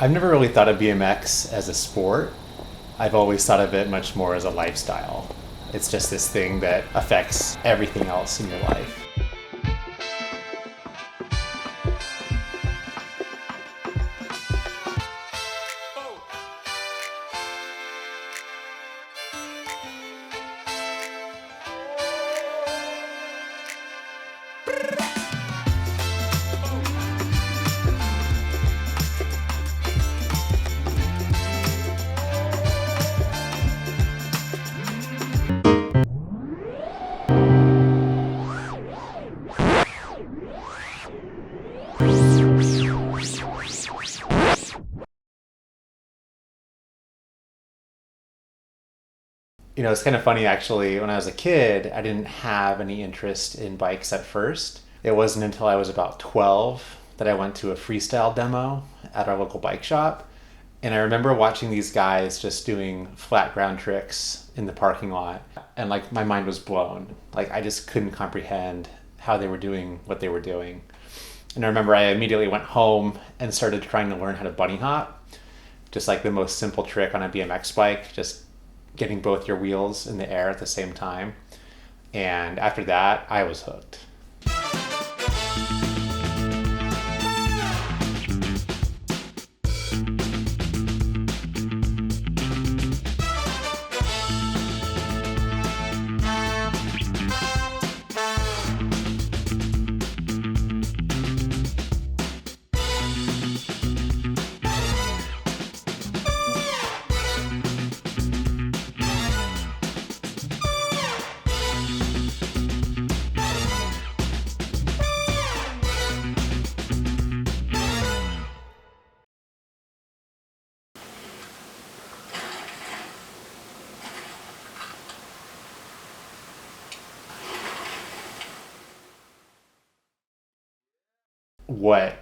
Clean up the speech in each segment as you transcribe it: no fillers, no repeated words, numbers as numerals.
I've never really thought of BMX as a sport. I've always thought of it much more as a lifestyle. It's just this thing that affects everything else in your life. You know, it's kind of funny actually. When I was a kid, I didn't have any interest in bikes at first. It wasn't until I was about 12 that I went to a freestyle demo at our local bike shop. And I remember watching these guys just doing flat ground tricks in the parking lot. And like my mind was blown. Like I just couldn't comprehend how they were doing what they were doing. And I remember I immediately went home and started trying to learn how to bunny hop. Just like the most simple trick on a BMX bike, just getting both your wheels in the air at the same time. And after that, I was hooked. What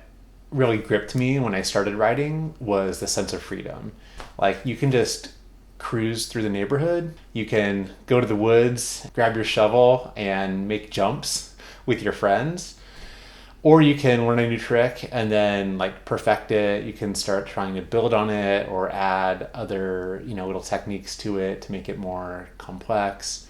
really gripped me when I started riding was the sense of freedom. Like you can just cruise through the neighborhood. You can go to the woods, grab your shovel and make jumps with your friends. Or you can learn a new trick and then like perfect it. You can start trying to build on it or add other, little techniques to it to make it more complex.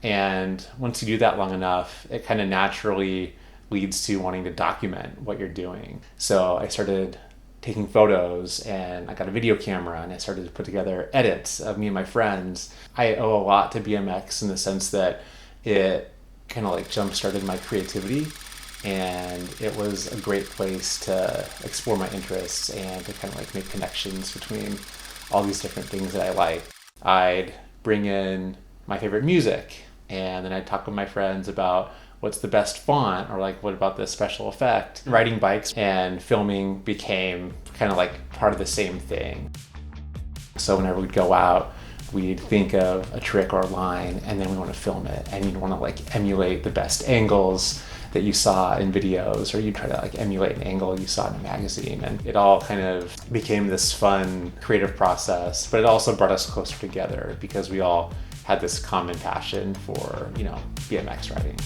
And once you do that long enough, it kind of naturally leads to wanting to document what you're doing. So I started taking photos and I got a video camera and I started to put together edits of me and my friends. I owe a lot to BMX in the sense that it kind of like jump started my creativity, and it was a great place to explore my interests and to kind of like make connections between all these different things that I like. I'd bring in my favorite music and then I'd talk with my friends about what's the best font or like what about this special effect. Riding bikes and filming became kind of like part of the same thing. So whenever we'd go out, we'd think of a trick or a line and then we want to film it, and you'd want to like emulate the best angles that you saw in videos, or you try to like emulate an angle you saw in a magazine. And it all kind of became this fun creative process, but it also brought us closer together because we all had this common passion for, BMX riding.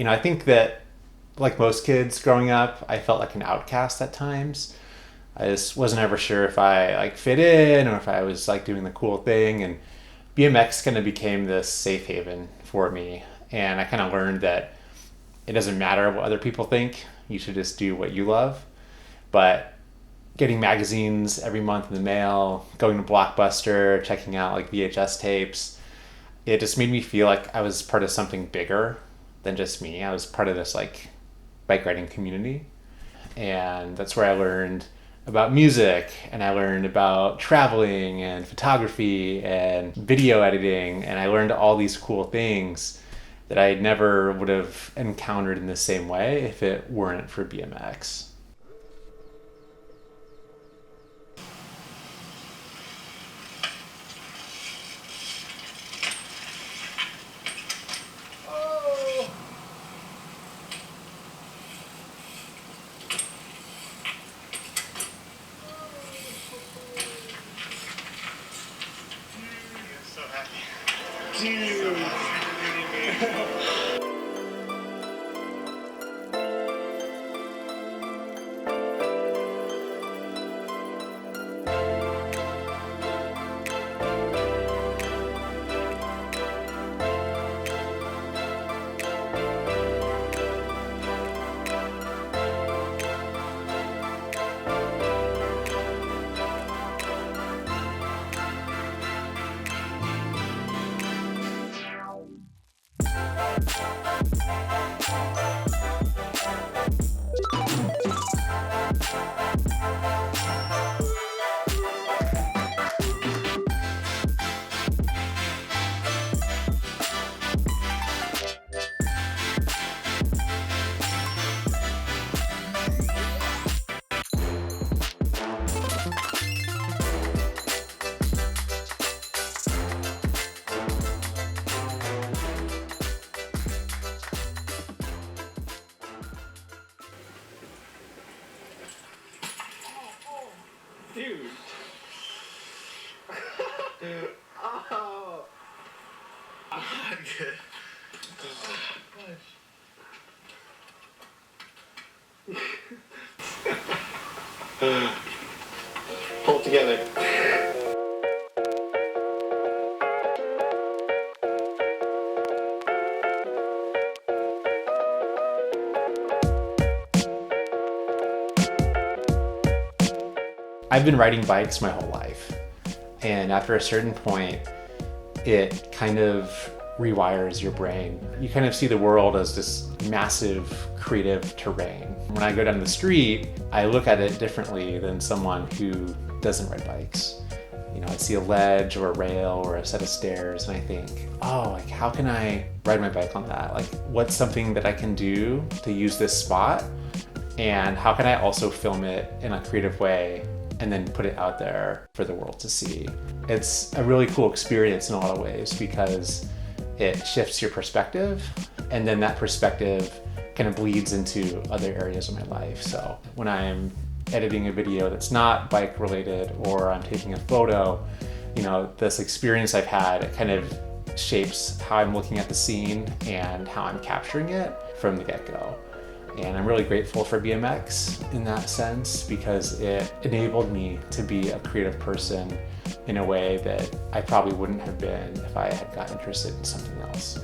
I think that like most kids growing up, I felt like an outcast at times. I just wasn't ever sure if I like fit in or if I was like doing the cool thing. And BMX kind of became this safe haven for me. And I kind of learned that it doesn't matter what other people think. You should just do what you love. But getting magazines every month in the mail, going to Blockbuster, checking out like VHS tapes, it just made me feel like I was part of something bigger than just me. I was part of this like bike riding community. And that's where I learned about music, and I learned about traveling and photography and video editing, and I learned all these cool things that I never would have encountered in the same way if it weren't for BMX. Dude. Oh. Good. Pull it together. I've been riding bikes my whole life, and after a certain point, it kind of rewires your brain. You kind of see the world as this massive creative terrain. When I go down the street, I look at it differently than someone who doesn't ride bikes. You know, I see a ledge or a rail or a set of stairs and I think, oh, like how can I ride my bike on that? Like what's something that I can do to use this spot? And how can I also film it in a creative way and then put it out there for the world to see? It's a really cool experience in a lot of ways because it shifts your perspective, and then that perspective kind of bleeds into other areas of my life. So when I'm editing a video that's not bike related, or I'm taking a photo, you know, this experience I've had, it kind of shapes how I'm looking at the scene and how I'm capturing it from the get-go. And I'm really grateful for BMX in that sense because it enabled me to be a creative person in a way that I probably wouldn't have been if I had got interested in something else.